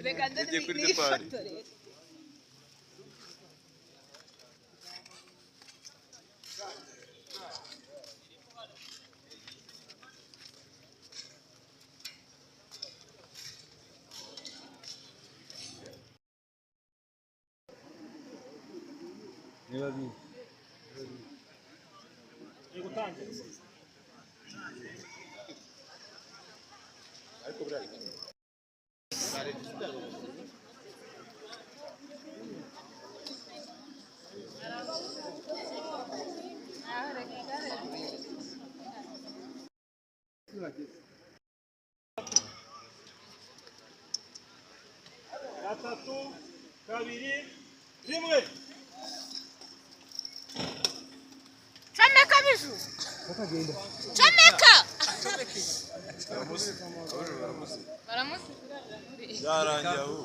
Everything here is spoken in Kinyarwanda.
yagiye kuri depari. niba bibi Gatatu, kabiri, rimwe. Chomeka biju. Chomeka. Baramuzi. Baramuzi. Byarangiye aho.